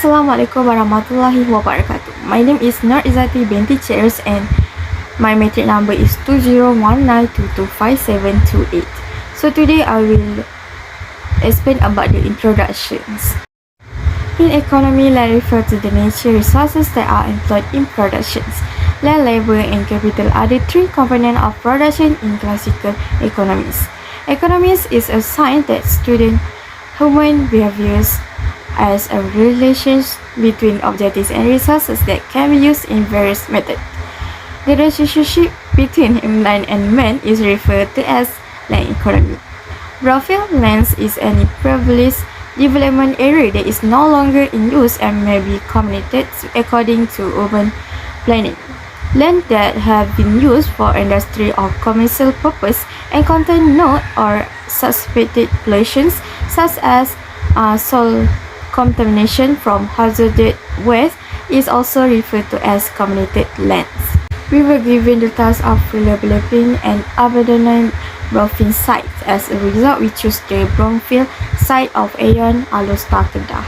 Assalamualaikum warahmatullahi wabarakatuh. My name is IZZATI BINTI Chairs and my matric number is 2019225728. So today I will explain about the introductions. In economy, let's refer to the nature resources that are employed in productions. Land, labor, and capital are the three components of production in classical economics. Economics is a science that studies human behaviors as a relations between objects and resources that can be used in various methods. The relationship between land and man is referred to as land economy. Brownfield lands is any privileged development area that is no longer in use and may be committed according to urban planning. Land that have been used for industry or commercial purpose and contain known or suspected pollutions such as soil contamination from hazardous waste is also referred to as committed lands. We were given the task of developing and abandoning brownfield sites. As a result, we choose the brownfield site of AUNI Alustar Kedah.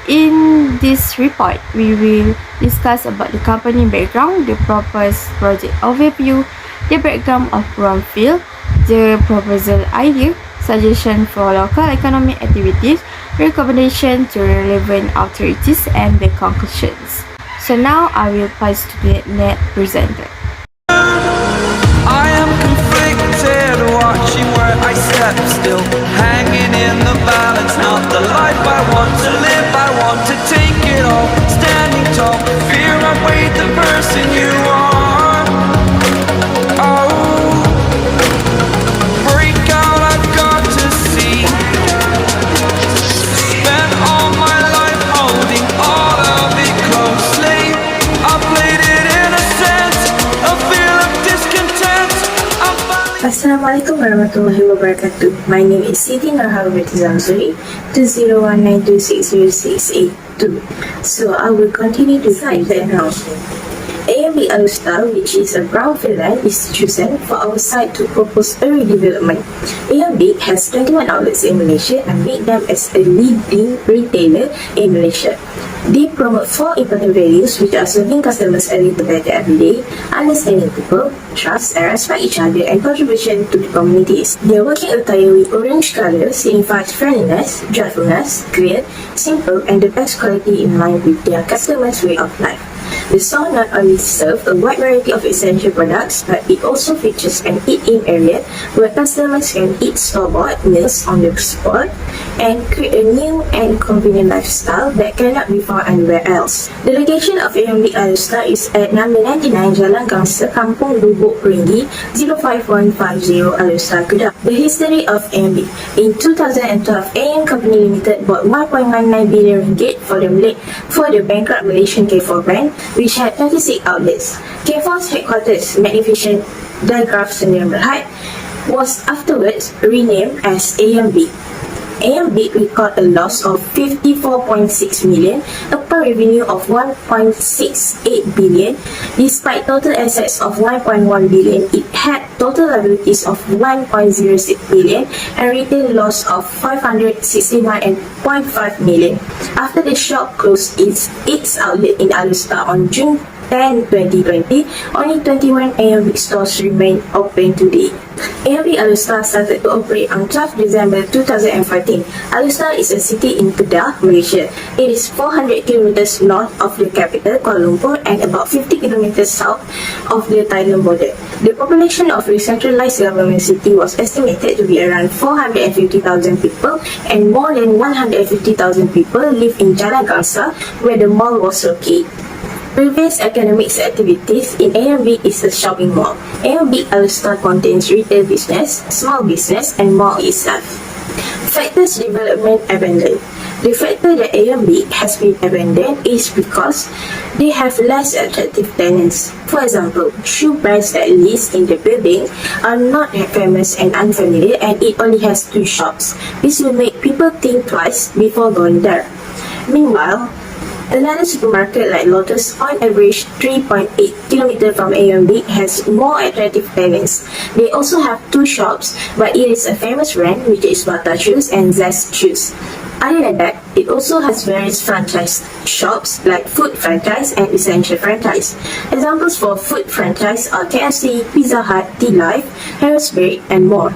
In this report, we will discuss about the company background, the proposed project overview, the background of brownfield, the proposal idea, suggestion for local economic activities, recommendation to relevant authorities, and the conclusions. So now I will pass to the net presenter. I am conflicted, watching where I step still, hanging in the balance, not the life I want to live. I want to take it all, standing tall, fear I weighed the person you are. Oh, break out, I've got to see. Spent all my life holding all of it closely. I played it innocent, a feel of discontent. Assalamualaikum warahmatullahi wabarakatuh. My name is SITI ZAMZURI 2019260682. So I will continue to find that now. AMB Alustar, which is a brownfield land, is chosen for our site to propose a redevelopment. AMB has 21 outlets in Malaysia and make them as a leading retailer in Malaysia. They promote 4 important values which are serving customers a little better every day, understanding people, trust and respect each other, and contribution to the communities. Their working attire with orange colour signifies friendliness, joyfulness, clear, simple, and the best quality in line with their customers' way of life. The store not only serves a wide variety of essential products, but it also features an eat-in area where customers can eat store-bought meals on the spot and create a new and convenient lifestyle that cannot be found anywhere else. The location of AMB Alustar is at number 99 Jalan Gangsa, Kampung Lubuk Peringgi, 05150 Alustar, Kedah. The history of AMB. In 2012, AM Company Limited bought 1.19 billion ringgit for the bankrupt Malaysian K4 brand, which had 36 outlets. K4's headquarters, Magnificent Diagraph Sdn Bhd, was afterwards renamed as AMB. AMB recorded a loss of 54.6 million upon revenue of 1.68 billion. Despite total assets of 1.1 billion, it had total liabilities of 1.06 billion and retail loss of 569.5 million. After the shop closed its outlet in Alustar on June 10, 2020, only 21 AMB stores remain open today. AMB Alustar started to operate on 12 December 2014. Alustar is a city in Kedah, Malaysia. It is 400 kilometers north of the capital, Kuala Lumpur, and about 50 kilometers south of the Thailand border. The population of the centralized government city was estimated to be around 450,000 people, and more than 150,000 people live in Jalan Gangsa, where the mall was located. Previous economics activities in AMB is a shopping mall. AMB Alustar contains retail business, small business, and mall itself. Factors development abandoned. The factor that AMB has been abandoned is because they have less attractive tenants. For example, shoe brands that list in the building are not famous and unfamiliar, and it only has 2 shops. This will make people think twice before going there. Meanwhile, another supermarket like Lotus, on average 3.8 km from AMB, has more attractive tenants. They also have 2 shops, but it is a famous brand which is Bata Shoes and Zest Shoes. Other than that, It also has various franchise shops like food franchise and essential franchise. Examples for food franchise are KFC, Pizza Hut, T-Life, Harrisburg, and more.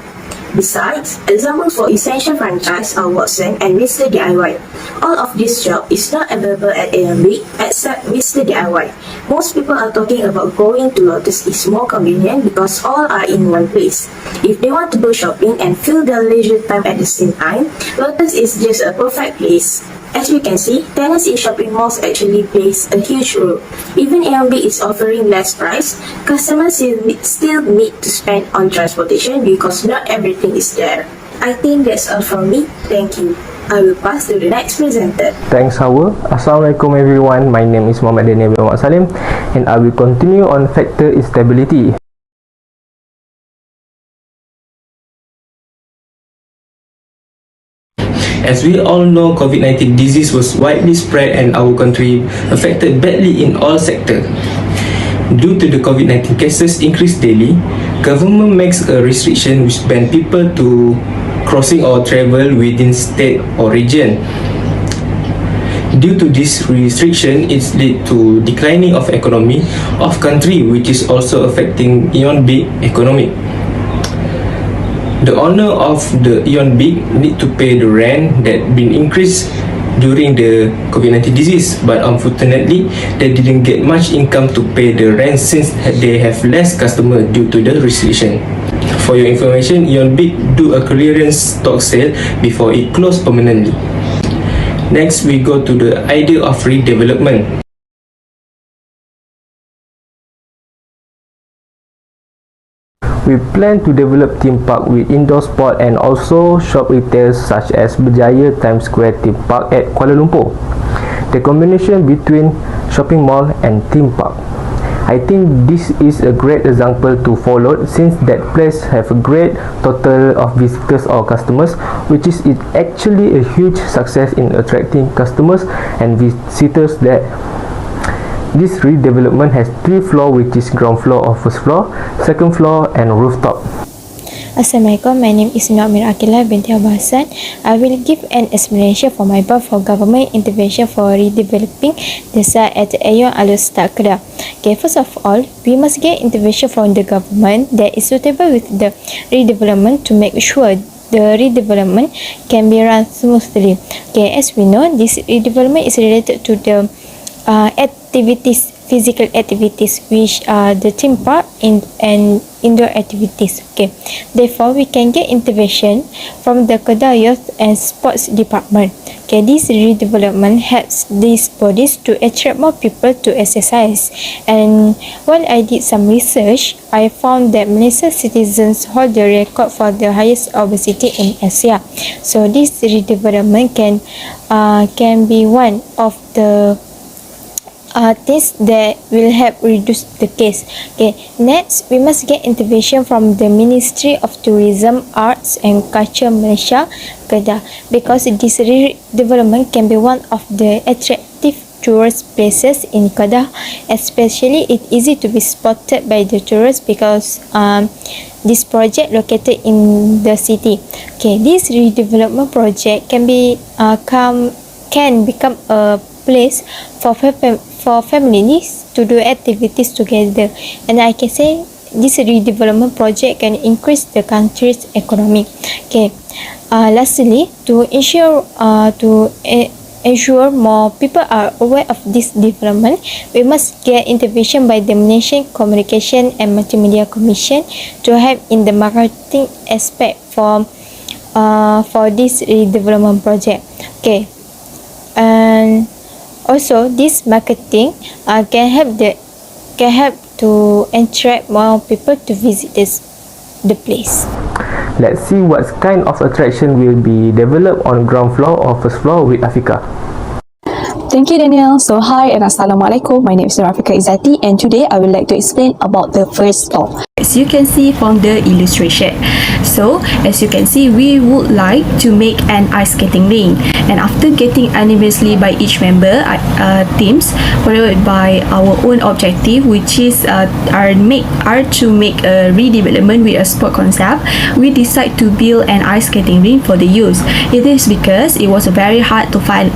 Besides, examples for essential franchise are Watson and Mr. DIY. All of this shop is not available at AMB except Mr. DIY. Most people are talking about going to Lotus is more convenient because all are in one place. If they want to go shopping and fill their leisure time at the same time, Lotus is just a perfect place. As we can see, tenants in shopping malls actually plays a huge role. Even AMB is offering less price, customers still need to spend on transportation because not everything is there. I think that's all from me. Thank you. I will pass to the next presenter. Thanks, Hawa. Assalamualaikum everyone. My name is Muhammad Salim and I will continue on factor instability. As we all know, COVID-19 disease was widely spread and our country affected badly in all sectors. Due to the COVID-19 cases increase daily, government makes a restriction which ban people to crossing or travel within state or region. Due to this restriction, it lead to declining of economy of country, which is also affecting beyond big economy. The owner of the Ion Big need to pay the rent that been increased during the COVID-19 disease, but unfortunately they didn't get much income to pay the rent since they have less customer due to the restriction. For your information, Ion Big do a clearance stock sale before it closed permanently. Next, we go to the idea of redevelopment. We plan to develop theme park with indoor sport and also shop retail such as Berjaya Times Square theme park at Kuala Lumpur. The combination between shopping mall and theme park. I think this is a great example to follow since that place have a great total of visitors or customers, which is actually a huge success in attracting customers and visitors there. This redevelopment has 3 floors, which is ground floor or first floor, second floor and rooftop. Assalamualaikum, my name is AMIRAH binti HASSAN. I will give an explanation for my part for government intervention for redeveloping the site at Ayon Al-Ustad Kedah. Okay, first of all, we must get intervention from the government that is suitable with the redevelopment to make sure the redevelopment can be run smoothly. Okay, as we know, this redevelopment is related to the activities, physical activities, which are the theme park and indoor activities. Okay, therefore we can get intervention from the Kedah Youth and Sports Department. Okay, this redevelopment helps these bodies to attract more people to exercise. And while I did some research, I found that Malaysian citizens hold the record for the highest obesity in Asia. So this redevelopment can be one of the things that will help reduce the case. Okay, next we must get intervention from the Ministry of Tourism, Arts and Culture Malaysia, Kedah, because this redevelopment can be one of the attractive tourist places in Kedah. Especially it easy to be spotted by the tourists because this project located in the city. Okay, this redevelopment project can become a place for families to do activities together, and I can say this redevelopment project can increase the country's economy. Okay, lastly, to ensure more people are aware of this development, we must get intervention by the Malaysian Communication and Multimedia Commission to help in the marketing aspect for this redevelopment project. Okay, and also this marketing can help to attract more people to visit the place. Let's see what kind of attraction will be developed on ground floor or first floor with AFIQAH. Thank you, Daniel. So hi and Assalamualaikum. My name is IZZATI and today I would like to explain about the first floor. As you can see from the illustration, So as you can see, we would like to make an ice skating rink, and after getting unanimously by each member teams, followed by our own objective, which is to make a redevelopment with a sport concept, we decide to build an ice skating rink for the youth. It is because it was very hard to find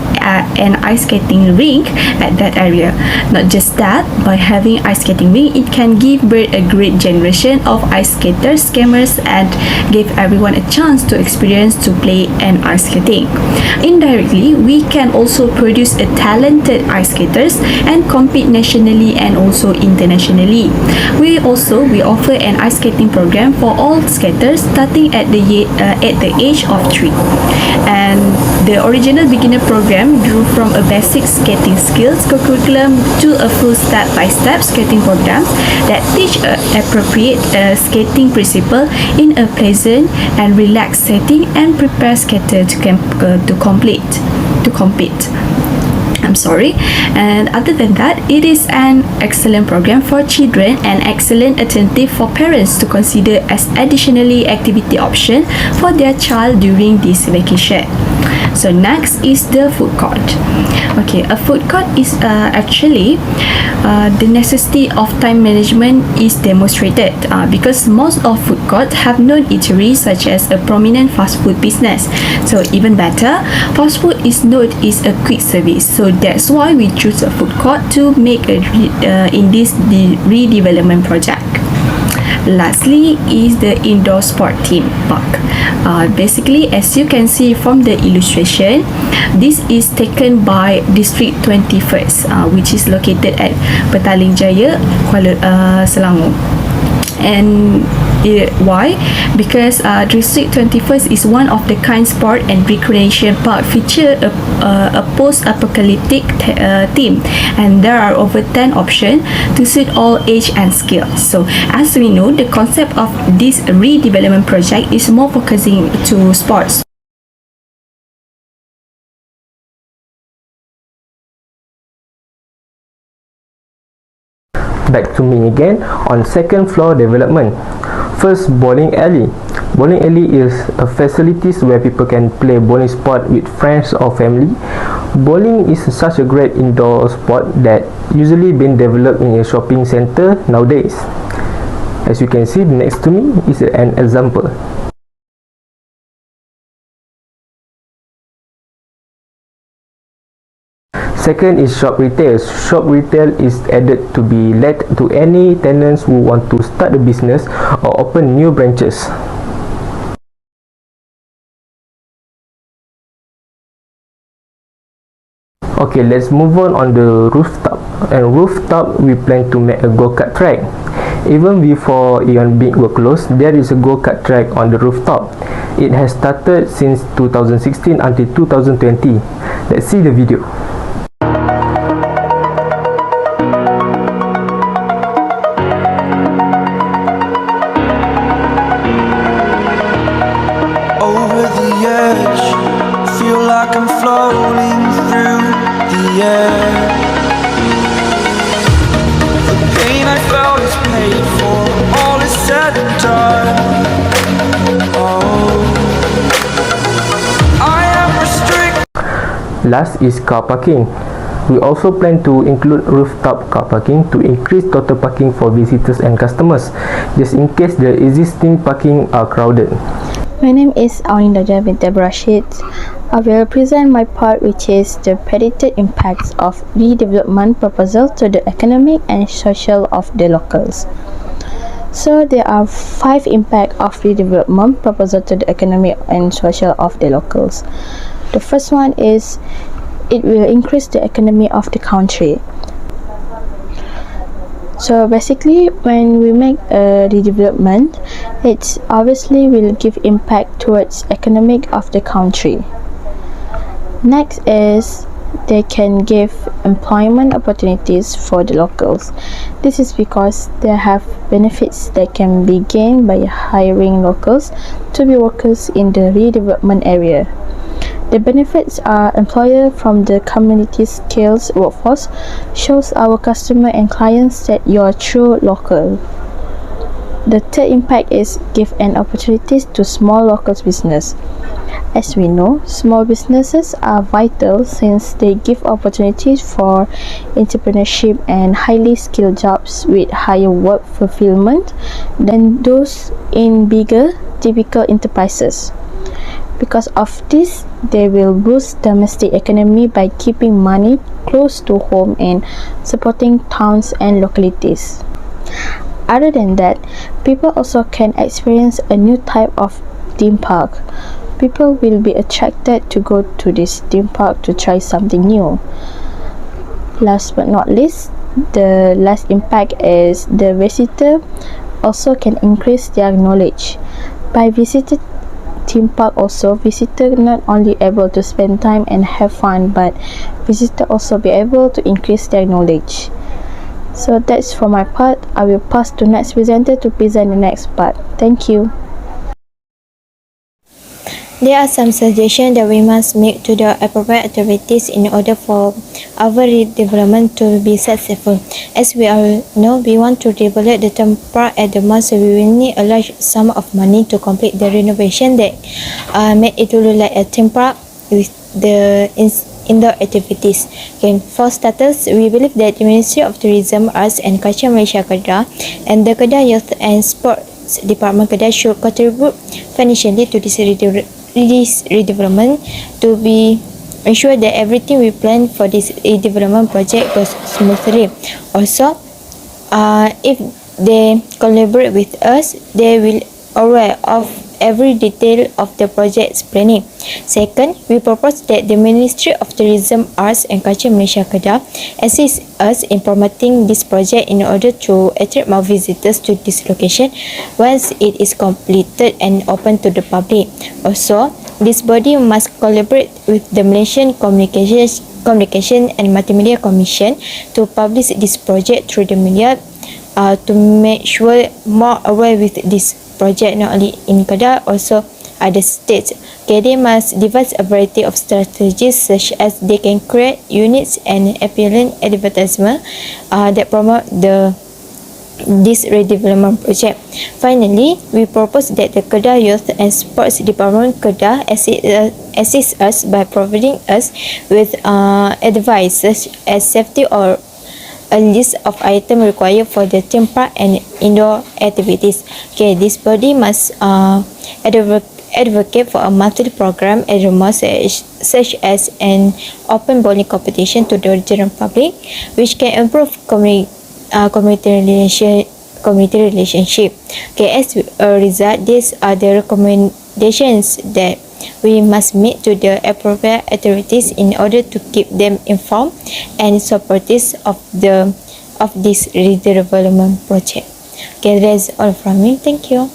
an ice skating rink at that area. Not just that, by having ice skating rink, it can give birth a great generation of ice skaters, gamers, and give everyone a chance to experience to play an ice skating. Indirectly, we can also produce a talented ice skaters and compete nationally and also internationally. We offer an ice skating program for all skaters starting at the age of 3. And the original beginner program grew from a basic skating skills curriculum to a full step-by-step skating program that teach appropriate skating principle in a pleasant and relaxed setting and prepare skater to compete. And other than that, it is an excellent program for children and excellent alternative for parents to consider as additionally activity option for their child during this vacation. So next is the food court. Okay, a food court is actually the necessity of time management is demonstrated because most of food courts have known eateries such as a prominent fast food business. So even better, fast food is known as a quick service. So that's why we choose a food court to make in this redevelopment project. Lastly is the indoor sport theme park. Basically, as you can see from the illustration, this is taken by District 21st, which is located at Petaling Jaya, Selangor. And why? Because District 21st is one of the kind sport and recreation park feature a post-apocalyptic theme, and there are over 10 options to suit all age and skills. So as we know, the concept of this redevelopment project is more focusing to sports. Back to me again on second floor development. First, bowling alley. Bowling alley is a facilities where people can play bowling sport with friends or family. Bowling is such a great indoor sport that usually been developed in a shopping center nowadays. As you can see next to me is an example. Second is shop retail. Shop retail is added to be let to any tenants who want to start a business or open new branches. Okay, let's move on the rooftop. And rooftop, we plan to make a go-kart track. Even before Ion Big were closed, there is a go-kart track on the rooftop. It has started since 2016 until 2020. Let's see the video. Over the edge, feel like I'm floating through the air. The pain I felt is paid for, all is said and done. Oh, I am restricted. Last is car parking. We also plan to include rooftop car parking to increase total parking for visitors and customers, just in case the existing parking are crowded. My name is AUNI binti RASHID. I will present my part, which is the predicted impacts of redevelopment proposal to the economic and social of the locals. So there are 5 impacts of redevelopment proposal to the economic and social of the locals. The first one is it will increase the economy of the country. So basically, when we make a redevelopment, it obviously will give impact towards economic of the country. Next is they can give employment opportunities for the locals. This is because they have benefits that can be gained by hiring locals to be workers in the redevelopment area. The benefits are employer from the community skills workforce, shows our customer and clients that you are true local. The third impact is give an opportunities to small local business. As we know, small businesses are vital since they give opportunities for entrepreneurship and highly skilled jobs with higher work fulfillment than those in bigger, typical enterprises. Because of this, they will boost domestic economy by keeping money close to home and supporting towns and localities. Other than that, people also can experience a new type of theme park. People will be attracted to go to this theme park to try something new. Last but not least, the last impact is the visitor also can increase their knowledge. By visiting theme park also, visitor not only able to spend time and have fun, but visitor also be able to increase their knowledge. So that's for my part. I will pass to next presenter to present the next part. Thank you. There are some suggestions that we must make to the appropriate activities in order for our redevelopment to be successful. As we all know, we want to develop the theme park at the most, so we will need a large sum of money to complete the renovation that make it look like a theme park with the indoor activities. Okay, for starters, we believe that the Ministry of Tourism, Arts and Culture Malaysia Kedah and the Kedah Youth and Sports Department Kedah should contribute financially to this redevelopment to be ensure that everything we plan for this redevelopment project goes smoothly. Also, if they collaborate with us, they will aware of every detail of the project's planning. Second, we propose that the Ministry of Tourism, Arts and Culture Malaysia Kedah assist us in promoting this project in order to attract more visitors to this location once it is completed and open to the public. Also, this body must collaborate with the Malaysian Communication and Multimedia Commission to publish this project through the media to make sure more aware with this project not only in Kedah, also other states. Okay, they must devise a variety of strategies such as they can create units and appealing advertisement that promote this redevelopment project. Finally, we propose that the Kedah Youth and Sports Department Kedah assist us by providing us with advice such as safety or a list of items required for the theme park and indoor activities. Okay, this body must advocate for a monthly program at the most, such as an open bowling competition to the general public, which can improve community relationship. Okay, as a result, these are the recommendations that we must meet to the appropriate authorities in order to keep them informed and supportive of this redevelopment project. Okay, that's all from me. Thank you.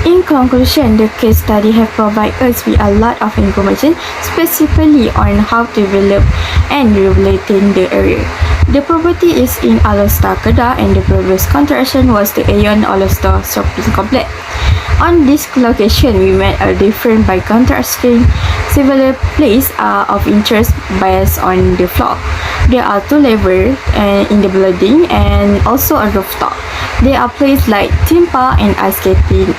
In conclusion, the case study have provided us with a lot of information, specifically on how to develop and rehabilitate the area. The property is in Alostar, Kedah, and the previous construction was the Aeon Alostar Shopping Complex. On this location, we met a different by contrasting several places of interest based on the floor. There are 2 levels in the building and also a rooftop. There are places like theme park and ice skating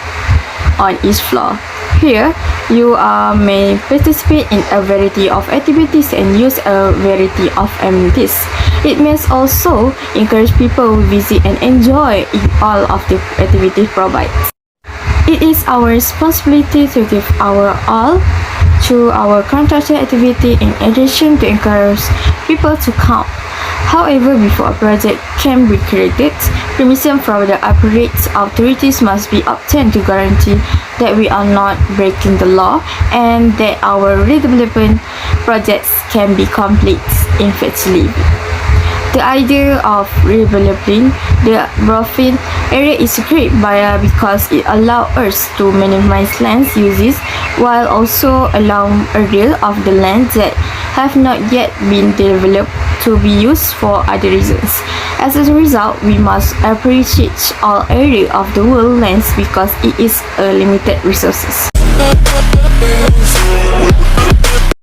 on each floor. Here, you may participate in a variety of activities and use a variety of amenities. It may also encourage people to visit and enjoy in all of the activities provided. It is our responsibility to give our all to our construction activity in addition to encourage people to come. However, before a project can be created, permission from the appropriate authorities must be obtained to guarantee that we are not breaking the law and that our redevelopment projects can be complete effectively. The idea of redeveloping the brownfield area is great because it allows us to minimize land uses while also allowing a deal of the land that have not yet been developed to be used for other reasons. As a result, we must appreciate all areas of the world lands because it is a limited resources.